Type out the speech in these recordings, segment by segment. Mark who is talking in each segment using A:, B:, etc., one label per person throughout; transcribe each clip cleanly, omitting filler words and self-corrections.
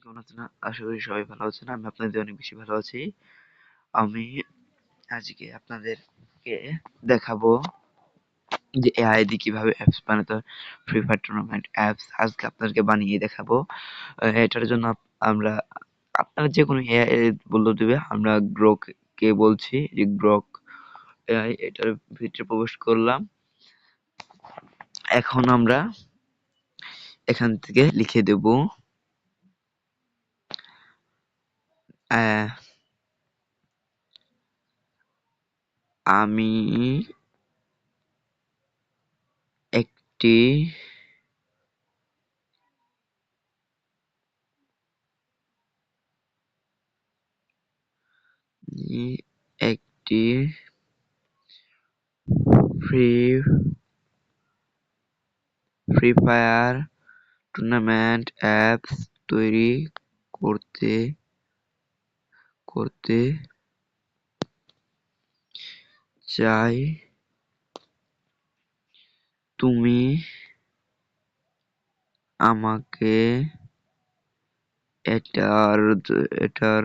A: কেমন আছেন? আশা করি সবাই ভালো আছেন। আমি আপনাদের অনেক বেশি ভালো আছি। আমি আজকে আপনাদেরকে দেখাবো যে এআই দিয়ে কিভাবে অ্যাপস বানাতে হয়। ফ্রি ফায়ার টুর্নামেন্ট অ্যাপস আজকে আপনাদেরকে বানিয়ে দেখাবো। এটার জন্য আমরা আপনারা যে কোনো এআই বলে দিবে। আমরা গ্রক কে বলছি যে গ্রক এআই এটার ভিতরে প্রবেশ করলাম। এখন আমরা এখান থেকে লিখে দেব আমি একটি একটি ফ্রি ফায়ার টুর্নামেন্ট অ্যাপস তৈরি করতে করতে চাই। তুমি আমাকে এটার এটার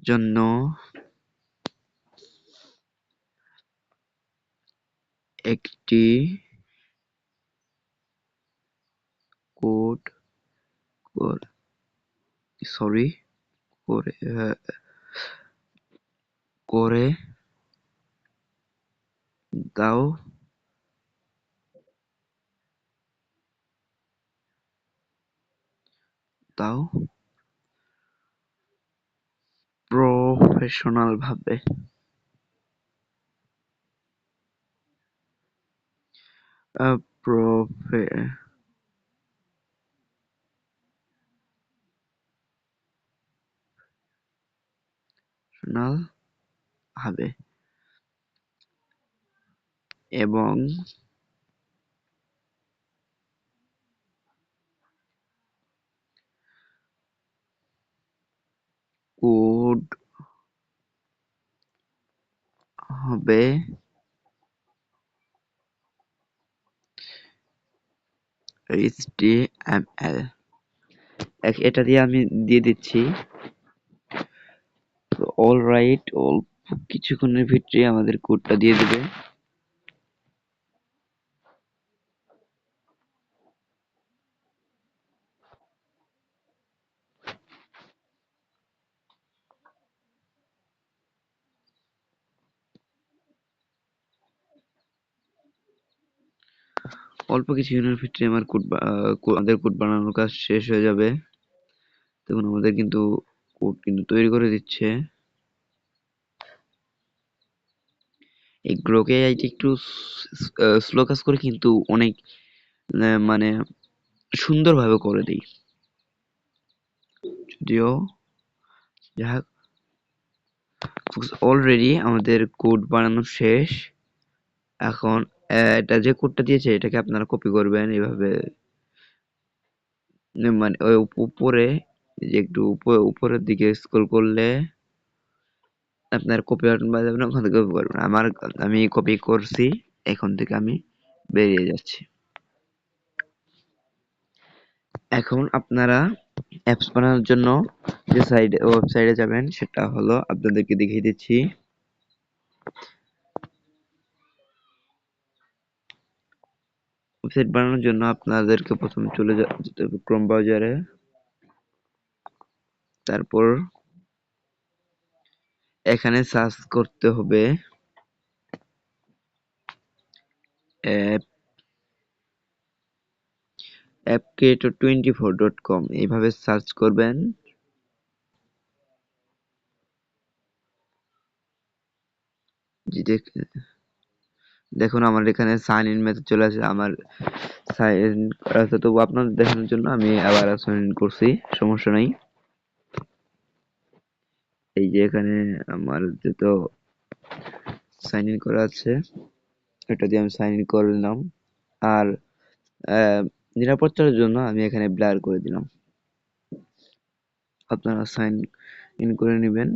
A: জন্য একটি কোড সরি করে করে দাও। দাও প্রফেশনাল ভাবে। প্রফেশনাল ভাবে এবং কোড হবে HTML। এটা দিয়ে আমি দিয়ে দিচ্ছি। অলরাইট, অল্প কিছুক্ষণের ভিতরে আমাদের কোডটা দিয়ে দিবে। অল্প কিছুক্ষণের ভিতরে আমার আমাদের কোড বানানোর কাজ শেষ হয়ে যাবে। তখন আমাদের কিন্তু কোড কিন্তু তৈরি করে দিচ্ছে। এই গ্রক এআইটি একটু স্লো কাজ করে কিন্তু অনেক মানে সুন্দরভাবে করে দেই। যদিও যাই অলরেডি আমাদের কোড বানানো শেষ। এখন এটা যে কোডটা দিয়েছে এটাকে আপনারা কপি করবেন এইভাবে, মানে ওই উপরে যে একটু উপরের দিকে স্ক্রল করলে আপনার কপি বাটন পাওয়া যাবে না, ওখান থেকে কপি করবেন। আমি কপি করছি, এখন থেকে আমি বেরিয়ে যাচ্ছি। এখন আপনারা অ্যাপস বানানোর জন্য যে ওয়েবসাইটে যাবেন সেটা হলো আপনাদেরকে দেখিয়ে দিচ্ছি। ওয়েবসাইট বানানোর জন্য আপনাদেরকে প্রথমে চলে যেতে হবে ক্রোম ব্রাউজারে। তারপর এখানে সার্চ করতে হবে appcreator24.com, এইভাবে সার্চ করবেন। দেখুন আমার এখানে সাইন ইন মেসেজ চলে আসে। আমার সাইন করা আছে, তবু আপনাদের দেখানোর জন্য আমি আবার সাইন ইন করছি, সমস্যা নাই। এই যে এখানে আমার যেহেতু সাইন ইন করা আছে, এটা দিয়ে আমি সাইন ইন করে নিলাম। আর নিরাপত্তার জন্য আমি এখানে ব্লার করে দিলাম। আপনারা সাইন ইন করে নেবেন।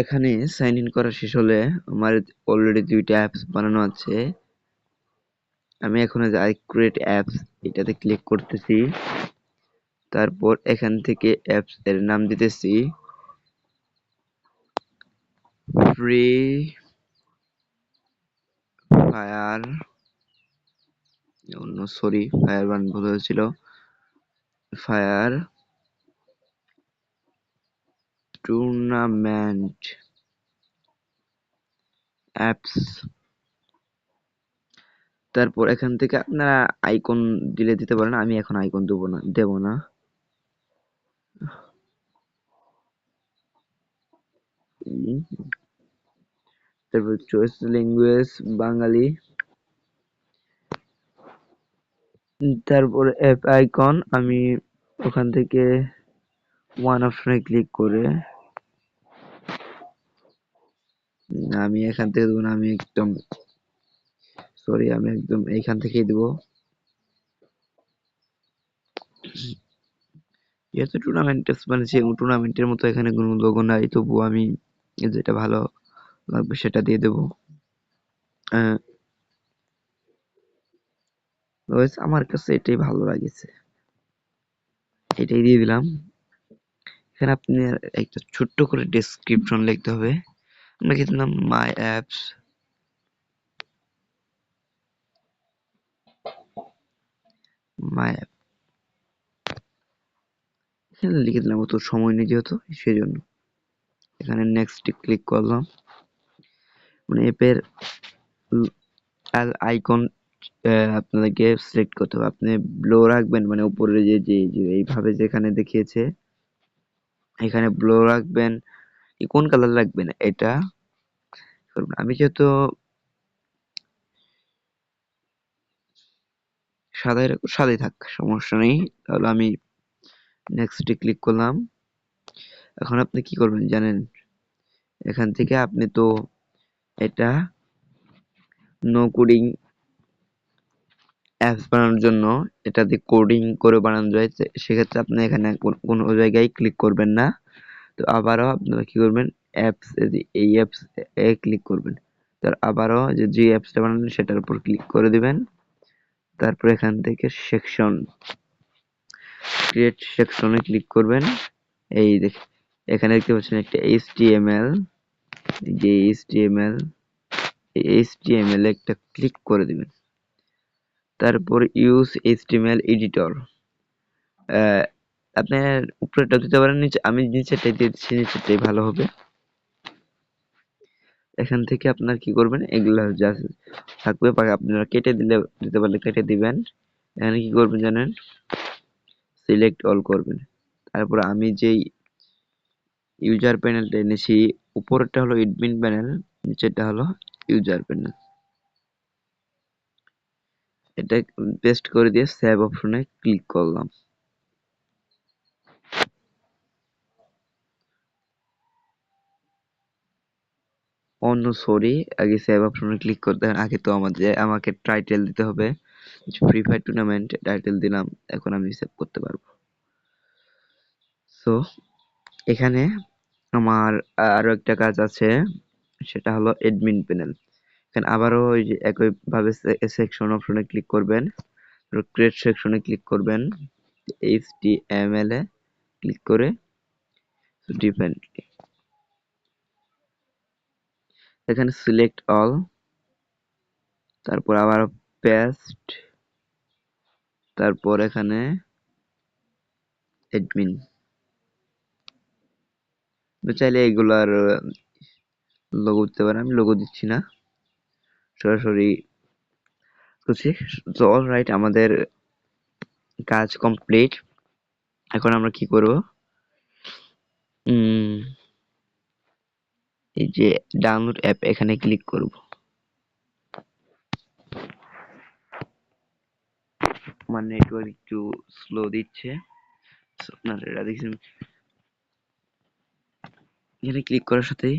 A: এখানে সাইন ইন করা শেষ হলে আমার অলরেডি 2টা অ্যাপস বানানো আছে। আমি এখন আই ক্রিয়েট অ্যাপস এটাতে ক্লিক করতেছি। তারপর এখান থেকে অ্যাপস এর নাম দিতেছি ফ্রি ফায়ার, সরি ফায়ার বান ভুল হয়েছিল, ফায়ার টুর্নামেন্ট অ্যাপস। তারপর এখান থেকে আপনারা আইকন দিতে পারেন, আমি এখন আইকন দেব না। তারপর চয়েস ল্যাঙ্গুয়েজ বাঙালি। তারপর অ্যাপ আইকন আমি ওখান থেকে ওয়ান অপশনে ক্লিক করে আমি এখান থেকে দেবো না, আমি একদম সরি আমি একদম এইখান থেকেই দেবো। যেহেতু টুর্নামেন্ট বানিয়েছি এবং টুর্নামেন্টের মতো এখানে কোনো লোগো নাই, তবুও আমি যেটা ভালো লাগবে সেটা দিয়ে দেবো। আমার কাছে এটাই ভালো লাগেছে, এটাই দিয়ে দিলাম। এখানে আপনি একটা ছোট্ট করে ডেসক্রিপশন লিখতে হবে। আমরা লিখে দিলাম মাই অ্যাপস, মাই অ্যাপ এখানে লিখে দিলাম, অত সময় নেই যেহেতু সেজন্য। এখানে নেক্সট ক্লিক করলাম। মানে অ্যাপের আইকন আপনাদেরকে সিলেক্ট করতে হবে। আপনি ব্লো রাখবেন, মানে উপরে যে এইভাবে যেখানে দেখিয়েছে এখানে ব্লো রাখবেন। কোন কালার রাখবেন এটা করবেন। আমি যেহেতু সাদাই থাক, সমস্যা নেই। তাহলে আমি নেক্সটে ক্লিক করলাম। এখন আপনি কি করবেন জানেন, এখান থেকে আপনি তো এটা নো কোডিং অ্যাপস বানানোর জন্য এটা দিয়ে কোডিং করে বানানো যায়, সেক্ষেত্রে আপনি এখানে কোনো জায়গায় ক্লিক করবেন না। তো আবারও আপনারা কি করবেন, অ্যাপস এই অ্যাপস এ ক্লিক করবেন। তার আবারও যে অ্যাপসটা বানালেন সেটার উপর ক্লিক করে দিবেন। তারপর এখান থেকে সেকশন ক্রিয়েট সেকশনে ক্লিক করবেন। এই দেখেন এখানে দেখতে পাচ্ছেন একটা HTML, যে HTML একটা ক্লিক করে দিবেন। তারপর ইউজ HTML এডিটর, আপনার উপরেরটা দিতে পারেন, নিচে আমি নিচেরটাই দিচ্ছি, নিচেরটাই ভালো হবে। এখান থেকে আপনার কি করবেন, এগুলা যা থাকবে আপনারা কেটে দিতে পারলে কেটে দিবেন। এখানে কি করবেন জানেন, সিলেক্ট অল করবেন। তারপর আমি যেই ইউজার প্যানেলটা এনেছি, উপরেরটা হলো এডমিন প্যানেল, নিচেরটা হলো ইউজার প্যানেল। এটা পেস্ট করে দিয়ে সেভ অপশনে ক্লিক করলাম। সরি, আগে সেভ অপশনে ক্লিক করতে হবে। আগে তো আমাকে টাইটেল দিতে হবে, ফ্রি ফায়ার টুর্নামেন্ট টাইটেল দিলাম। এখন আমি সেভ করতে পারবো। সো এখানে আমার আরো একটা কাজ আছে, সেটা হলো এডমিন প্যানেল। এখানে আবারও ওই যে একই ভাবে সেকশন অপশনে ক্লিক করবেন, ক্রিয়েট সেকশনে ক্লিক করবেন, HTML এ ক্লিক করে ডিফেন্ড, এখানে সিলেক্ট অল, তারপর আবার পেস্ট, তারপর এখানে এডমিন। চাইলে এগুলার লোগো দিতে পারেন, আমি লোগো দিচ্ছি না, সরাসরি করছি। তো অলরাইট, আমাদের কাজ কমপ্লিট। এখন আমরা কি করব, এই যে ডাউনলোড অ্যাপ এখানে ক্লিক করব। আমার নেটওয়ার্ক একটু স্লো দিচ্ছে, আপনারা এটা দেখছেন। এখানে ক্লিক করার সাথেই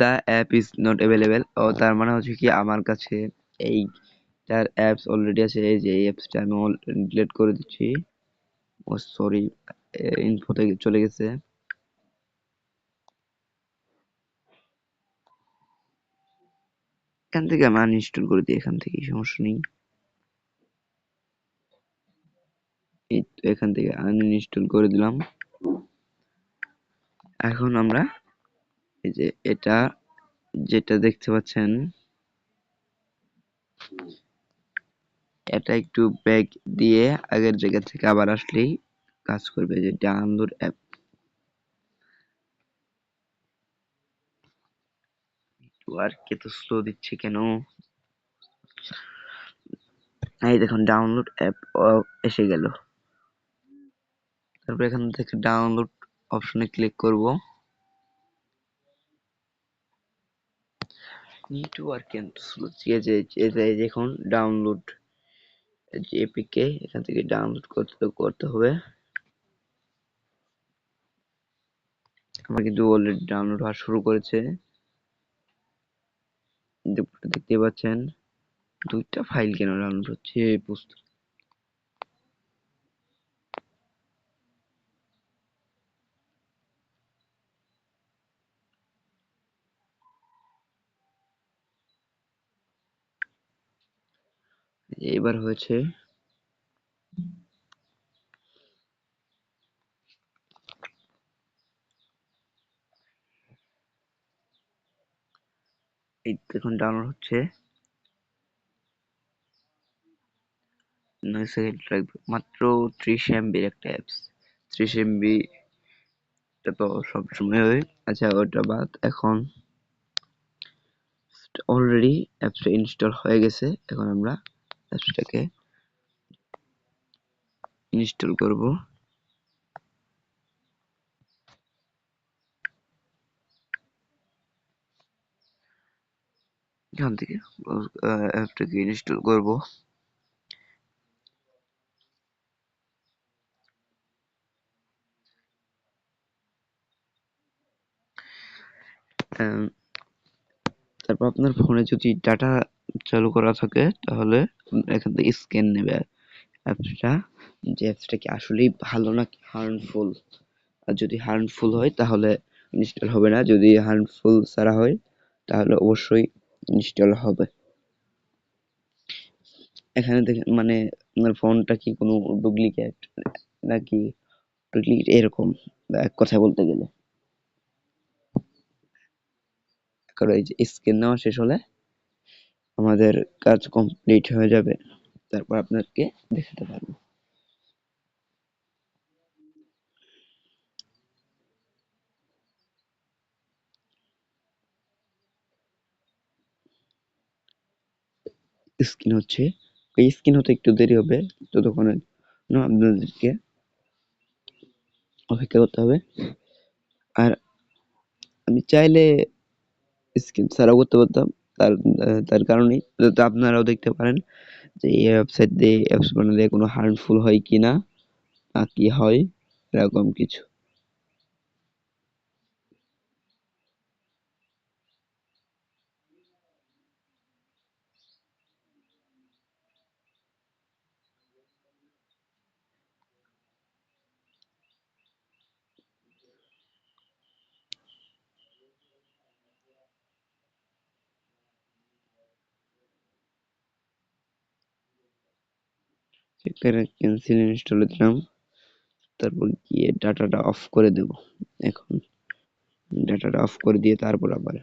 A: the app is not available, ও তার মানে হচ্ছে কি আমার কাছে এই তার অ্যাপস অলরেডি আছে। এই যে এই অ্যাপসটা আমি ডিলিট করে দিচ্ছি। ও সরি, ইনফোতে চলে গেছে। এখান থেকে আমি আনইনস্টল করে দিই, এখান থেকে সমস্যা নেই। এই তো এখান থেকে আনইনস্টল করে দিলাম। এখন আমরা এই যে এটা যেটা দেখতে পাচ্ছেন, এটা একটু ব্যাক দিয়ে আগের জায়গা থেকে আবার আসলেই কাজ করবে। যে ডাউনলোড অ্যাপ, নেটওয়ার্ক এত স্লো দিচ্ছে কেন? এই দেখুন ডাউনলোড অ্যাপ এসে গেল। তারপর এখান থেকে ডাউনলোড অপশনে ক্লিক করব। নেটওয়ার্ক কিন্তু স্লো, দেখুন ডাউনলোড যে এপিকে এখান থেকে ডাউনলোড করতে হবে। আমার কিন্তু অলরেডি ডাউনলোড হওয়া শুরু করেছে, দেখতে পাচ্ছেন। দুইটা ফাইল কেন ডাউনলোড হচ্ছে বুঝতে। এবার হয়েছে। এই দেখুন ডাউনলোড হচ্ছে, 9 সেকেন্ড লাগবে মাত্র। 30 এমবির একটা অ্যাপস, 30 এমবি টা তো সবসময় হয়। আচ্ছা ওটা বাদ, এখন অলরেডি অ্যাপসটা ইনস্টল হয়ে গেছে। এখন আমরা অ্যাপসটাকে ইনস্টল করব। এখান থেকে অ্যাপটাকে ইনস্টল করব। তারপর আপনার ফোনে যদি ডাটা চালু করা থাকে তাহলে এখান থেকে স্ক্যান নেবে অ্যাপসটা, যে অ্যাপসটা কি আসলেই ভালো নাকি হার্মফুল। আর যদি হার্মফুল হয় তাহলে ইনস্টল হবে না, যদি হার্মফুল ছাড়া হয় তাহলে অবশ্যই ইনস্টল হবে। এখানে দেখেন মানে আপনার ফোনটা কি কোনো ডুপ্লিকেট নাকি ডুপ্লিকেট এরকম, এক কথায় বলতে গেলে। কারণ এই যে স্ক্যান নেওয়া শেষ হলে আমাদের কাজ কমপ্লিট হয়ে যাবে, তারপর আপনাকে দেখাতে পারবো। স্ক্রিন হচ্ছে, এই স্ক্রিন হতে একটু দেরি হবে, ততক্ষণে আপনাদেরকে অপেক্ষা করতে হবে। আর আমি চাইলে স্ক্রিন ছাড়াও করতে পারতাম, তার তার কারণেই যাতে আপনারাও দেখতে পারেন যে এই ওয়েবসাইট দিয়ে অ্যাপস বানালে কোনো হার্মফুল হয় কিনা, না কি হয়, এরকম কিছু। সেখানে ক্যান্সেল ইনস্টলে দিলাম, তারপর গিয়ে ডাটাটা অফ করে দেব। এখন ডাটাটা অফ করে দিয়ে তারপর আবার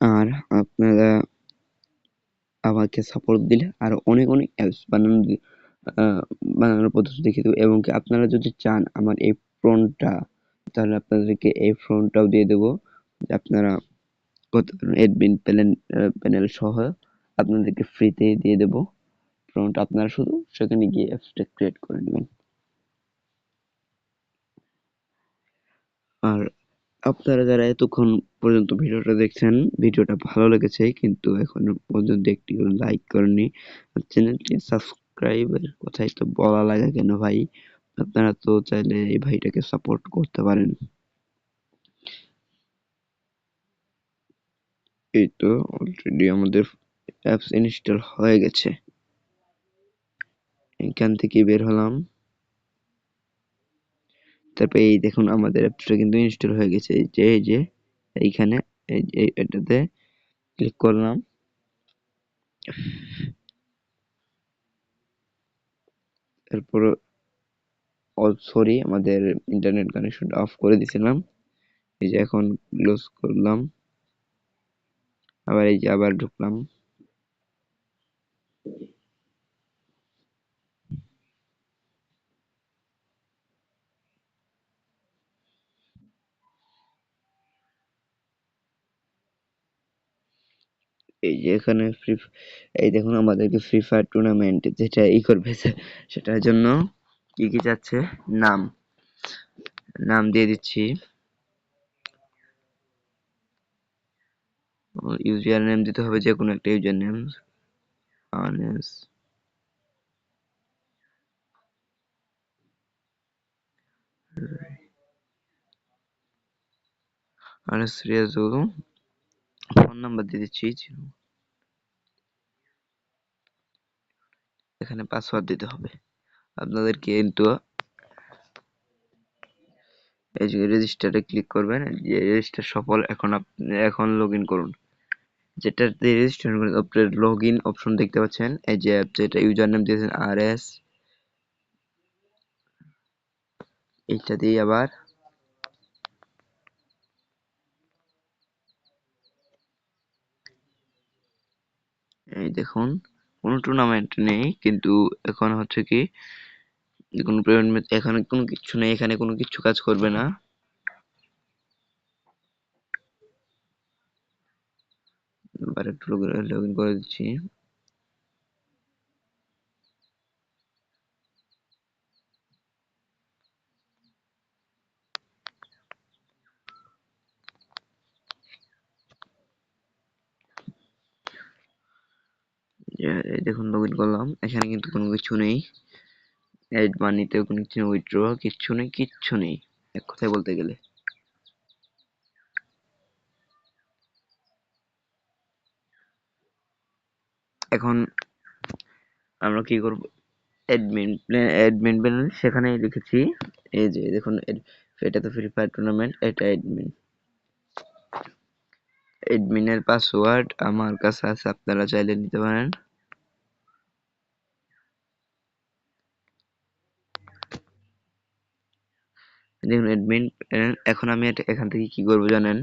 A: আর আপনারা আমাকে সাপোর্ট দিলে আরো অনেক অনেক অ্যাপস বানানোর পদ্ধতি দেখিয়ে দেবো। এবং কি আপনারা যদি চান আমার এই ফ্রন্টটা, তাহলে আপনাদেরকে এই ফ্রন্টটাও দিয়ে দেবো, যে আপনারা অ্যাডমিন প্যানেল সহ আপনাদেরকে ফ্রিতে দিয়ে দেবো ফ্রন্ট। আপনারা শুধু সেখানে গিয়ে অ্যাপসটা ক্রিয়েট করে নেবেন। আর আপনারা যারা এতক্ষণ পর্যন্ত ভিডিওটা দেখছেন, ভিডিওটা ভালো লেগেছে কিন্তু এখনো পর্যন্ত একটি লাইক করেননি, চ্যানেলটি সাবস্ক্রাইবের কথাই তো বলা লাগে কেন ভাই? আপনারা তো চাইলে এই ভাইটাকে সাপোর্ট করতে পারেন। এই তো অলরেডি আমাদের অ্যাপস ইনস্টল হয়ে গেছে। এখান থেকে বের হলাম। তারপর এই দেখুন আমাদের অ্যাপসটা কিন্তু ইনস্টল হয়ে গেছে। এই যে এইখানে এটাতে ক্লিক করলাম। তারপর সরি আমাদের ইন্টারনেট কানেকশনটা অফ করে দিয়েছিলাম। এই যে এখন ক্লোজ করলাম, আবার এই যে আবার ঢুকলাম। এই যে এখানে এই দেখুন আমাদেরকে ফ্রি ফায়ার টুর্নামেন্ট যেটা করবে সেটার জন্য কি কি চাচ্ছে, নাম নাম দিয়ে দিচ্ছি। ইউজার নেম দিতে হবে, যে কোনো একটা user name. Anes Anes Riazul. Phone number দিয়ে দিচ্ছি। এখানে পাসওয়ার্ড দিতে হবে আপনাদেরকে, কিন্তু এই যে রেজিস্টারে ক্লিক করবেন। যে রেজিস্টার সফল, এখন লগ ইন করুন। যেটা রেজিস্টার করুন আপনার লগ ইন অপশন দেখতে পাচ্ছেন। এই যে যেটা ইউজার নেম দিয়েছেন RS, এইটা দিয়ে আবার এই দেখুন কোনো টুর্নামেন্ট নেই, কিন্তু এখন হচ্ছে কি কোনো পেমেন্ট, এখানে কোনো কিছু নেই, এখানে কোনো কিছু কাজ করবে না। আবার একটু লগ ইন করে দিচ্ছি। এই দেখুন লগ ইন করলাম, এখানে কিন্তু কোনো কিছু নেই। এড মানিতেও কোনো কিছু নেই, উইথড্র কিচ্ছু নেই, কিচ্ছু নেই এক কথায় বলতে গেলে। এখন আমরা কি করব, অ্যাডমিন প্যানেল সেখানে লিখেছি। এই যে দেখুন এটা তো ফ্রি ফায়ার টুর্নামেন্ট, এটা অ্যাডমিনের পাসওয়ার্ড আমার কাছে আছে, আপনারা চাইলে নিতে পারেন। দেখুন অ্যাডমিন। এখন আমি এখান থেকে কি করব জানেন?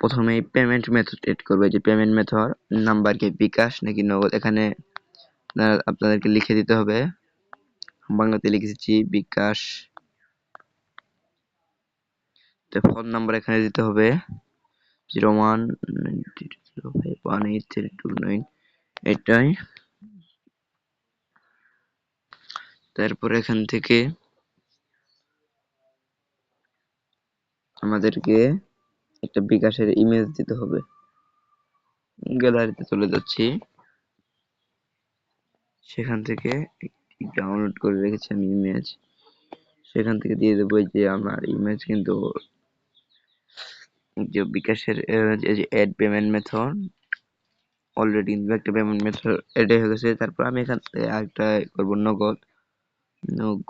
A: প্রথমে পেমেন্ট মেথড এড করব। যে পেমেন্ট মেথড নাম্বার কি বিকাশ নাকি নগদ, এখানে আপনাদেরকে লিখে দিতে হবে। বাংলাতে লিখেছি বিকাশ। তো ফোন নাম্বার এখানে দিতে হবে 0192051832 এটাই। তারপর এখান থেকে আমাদেরকে একটা বিকাশের ইমেজ দিতে হবে। গ্যালারিতে চলে যাচ্ছি, সেখান থেকে ডাউনলোড করে রেখেছি আমি ইমেজ, সেখান থেকে দিয়ে দেবো। যে আমার ইমেজ কিন্তু যে বিকাশের যে অ্যাড পেমেন্ট মেথড অলরেডি কিন্তু একটা পেমেন্ট মেথড এড হয়ে গেছে। তারপর আমি এখান থেকে আরেকটা করবো, নগদ। নগদ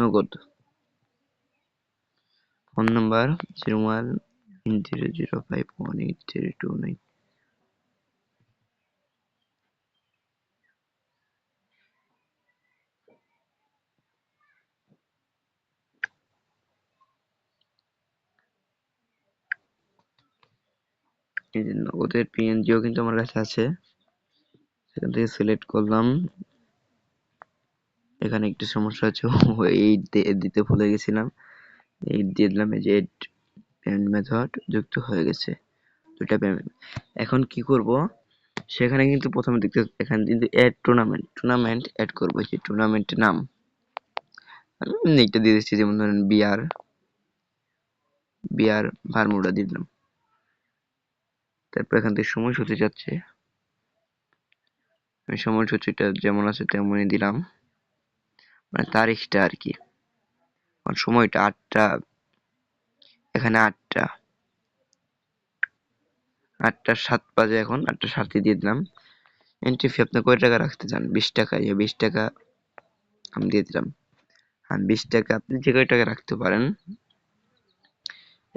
A: নগদ ফোন নাম্বার 0190051832 এই যে নগদের পিএনজিও কিন্তু আমার কাছে আছে, সেখান থেকে সিলেক্ট করলাম। এখানে একটু সমস্যা আছে, এইট দিতে ভুলে গেছিলাম, এইট দিয়ে দিলাম। এই যে পেমেন্ট মেথড যুক্ত হয়ে গেছে, দুইটা পেমেন্ট। এখন কি করব, সেখানে কিন্তু প্রথমে দেখতে এখানে কিন্তু অ্যাড টুর্নামেন্ট অ্যাড করবো। যে টুর্নামেন্টের নাম আমি এইটা দিয়ে দিচ্ছি, যেমন ধরেন বিআর বারমুডা দিয়ে দিলাম। তারপর এখান থেকে সময় হতে যাচ্ছে, আমি সময়সূচিটা যেমন আছে তেমনই দিলাম, মানে তারিখটা আর কি। আর সময়টা 8টা, এখানে 8টা 7 বাজে, এখন 8টা 7 দিয়ে দিলাম। এন্ট্রি ফি আপনি কয় টাকা রাখতে চান? 20 টাকা। 20 টাকা আমি দিয়ে দিলাম। আর 20 টাকা আপনি যে কয় টাকা রাখতে পারেন।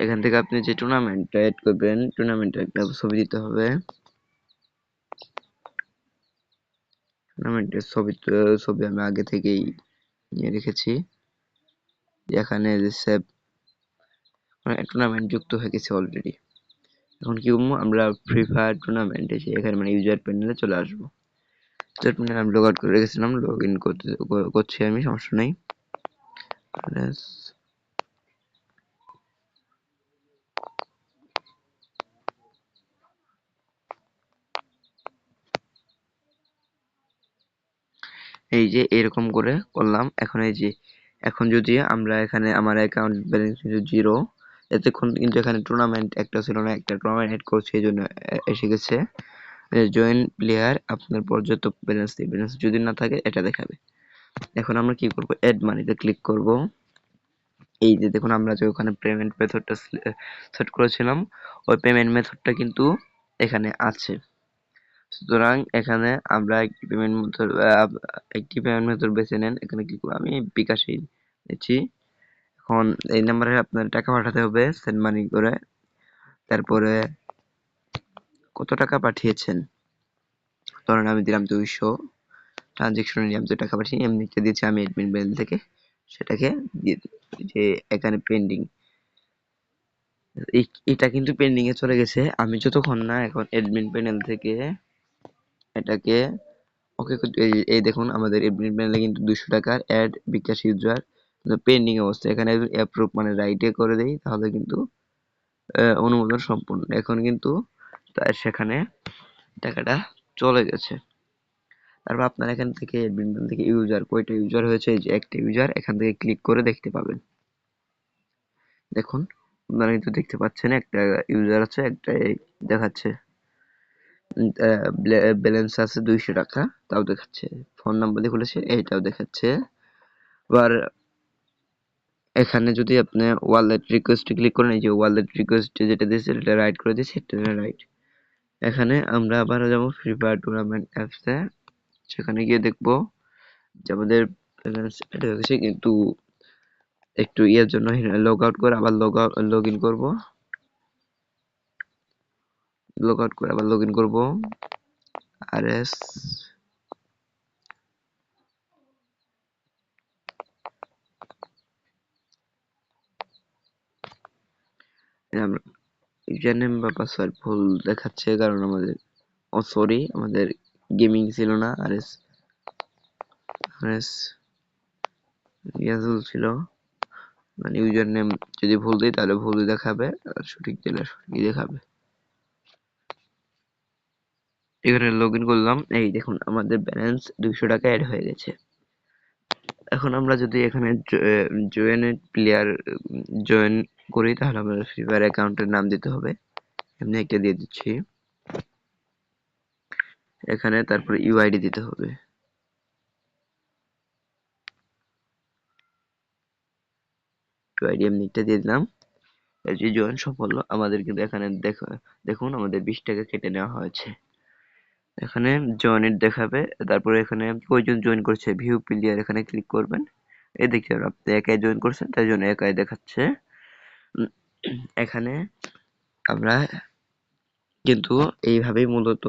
A: এখান থেকে আপনি যে টুর্নামেন্টটা এড করবেন, টুর্নামেন্টের একটা ছবি দিতে হবে। টুর্নামেন্টের ছবি আমি আগে থেকেই নিয়ে রেখেছি। এখানে যে সেভ টুর্নামেন্ট যুক্ত হয়ে গেছে অলরেডি। এখন কি করবো, আমরা ফ্রি ফায়ার টুর্নামেন্টে এখানে মানে ইউজার প্যানেলে চলে আসবো। ইউজার প্যানেলে আমি লগ আউট করে রেখেছিলাম, লগ ইন করছি আমি, সমস্যা নেই। এই যে এরকম করে করলাম। এখন এই যে এখন যদি আমরা এখানে আমার অ্যাকাউন্ট ব্যালেন্স কিন্তু 0, এতক্ষণ কিন্তু এখানে টুর্নামেন্ট একটা ছিল না, একটা টুর্নামেন্ট এড করছি, এই জন্য এসে গেছে জয়েন প্লেয়ার আপনার পর্যাপ্ত ব্যালেন্স নেই, ব্যালেন্স যদি না থাকে এটা দেখাবে। এখন আমরা কি করব, অ্যাড মানিতে ক্লিক করব। এই যে দেখুন আমরা যে ওখানে পেমেন্ট মেথডটা সেট করেছিলাম, ওই পেমেন্ট মেথডটা কিন্তু এখানে আছে। সুতরাং এখানে আমরা একটি পেমেন্ট মেথড বেছে নেন। এখানে কি করব, আমি বিকাশই নিচ্ছি। এখন এই নাম্বারে আপনার টাকা পাঠাতে হবে সেন্ড মানি করে। তারপরে কত টাকা পাঠিয়েছেন, ধরেন আমি দিলাম 200, ট্রানজেকশনে নিয়ে আমি যে টাকা পাঠিয়ে এমনিতে দিয়েছি আমি অ্যাডমিন প্যানেল থেকে, সেটাকে দিয়ে যে এখানে পেন্ডিং, এটা কিন্তু পেন্ডিং এ চলে গেছে। আমি যতক্ষণ না এখন অ্যাডমিন প্যানেল থেকে এটাকে ওকে এই দেখুন আমাদের অ্যাডমিন প্যানেলে কিন্তু 200 টাকার অ্যাড বিকাশ ইউজার পেন্ডিং অবস্থা। এখানে অ্যাপ্রুভ মানে রাইটে করে দেই, তাহলে কিন্তু অনুমোদন সম্পূর্ণ। এখন কিন্তু সেখানে টাকাটা চলে গেছে। তারপর আপনার এখান থেকে অ্যাডমিন প্যানেল থেকে ইউজার কয়টা ইউজার হয়েছে, এই যে একটা ইউজার, এখান থেকে ক্লিক করে দেখতে পাবেন। দেখুন আপনারা কিন্তু দেখতে পাচ্ছেন একটা ইউজার আছে, একটা দেখাচ্ছে ব্যালেন্স আছে 200 টাকা, তাও দেখাচ্ছে। ফোন নাম্বার দিয়ে খুলেছে, এইটাও দেখাচ্ছে। আবার এখানে যদি আপনি ওয়ালেট রিকোয়েস্টে ক্লিক করেন, এই যে ওয়ালেট রিকোয়েস্টে যেটা দিয়েছে এটা রাইট করে দিয়েছে, এটা রাইট। এখানে আমরা আবার যাবো ফ্রি ফায়ার টুর্নামেন্ট অ্যাপসে, সেখানে গিয়ে দেখবো যে আমাদের ব্যালেন্স অ্যাড হয়ে গেছে, কিন্তু একটু ইয়ের জন্য লগ আউট করে আবার লগ ইন করবো। লগ আউট করে আবার লগ ইন করবো। RS আমরা ইউজার নেম বা পাসওয়ার্ড ভুল দেখাচ্ছে, কারণ আমাদের সরি আমাদের গেমিং ছিল না, RS রিয়াজুল ছিল। মানে ইউজার নেম যদি ভুল দিই তাহলে ভুল দেখাবে, আর সঠিক দিলে সঠিকই দেখাবে। এখানে লগ ইন করলাম, এই দেখুন আমাদের ব্যালেন্স 200 টাকা অ্যাড হয়ে গেছে। এখন আমরা যদি এখানে জয়েন প্লেয়ার জয়েন করি, তাহলে আমাদের ফ্রি ফায়ার অ্যাকাউন্টের নাম দিতে হবে। এমনি একটা দিয়ে দিচ্ছি এখানে, তারপরে ইউআইডি দিতে হবে। ইউআইডি এমনি একটা দিয়ে দিলাম। এই যে জয়েন সফল, আমাদের কিন্তু এখানে দেখুন আমাদের 20 টাকা কেটে নেওয়া হয়েছে। এখানে জয়েন দেখাবে, তারপরে এখানে কয়জন জয়েন করেছে ভিউ প্লেয়ার, এখানে ক্লিক করবেন। এই দেখছেন আপনি একাই জয়েন করছেন, তাই জন্য একাই দেখাচ্ছে। এখানে আমরা কিন্তু এইভাবেই মূলত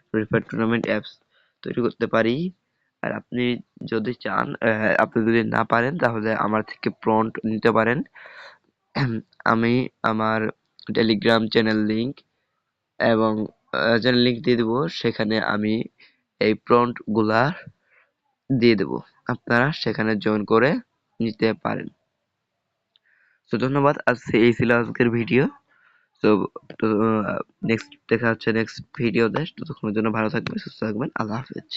A: ফ্রি ফায়ার টুর্নামেন্ট অ্যাপস তৈরি করতে পারি। আর আপনি যদি চান, আপনি যদি না পারেন তাহলে আমার থেকে প্রম্পট নিতে পারেন। আমি আমার টেলিগ্রাম চ্যানেল লিংক এবং চ্যানেল লিংক দিয়ে দেবো, সেখানে আমি এই প্রম্পট গুলা দিয়ে দেবো, আপনারা সেখানে জয়েন করে নিতে পারেন। তো ধন্যবাদ, এই ছিল আজকের ভিডিও। তো নেক্সট দেখা হচ্ছে নেক্সট ভিডিওতে। ততক্ষণের জন্য ভালো থাকবেন, সুস্থ থাকবেন, আল্লাহ হাফেজ।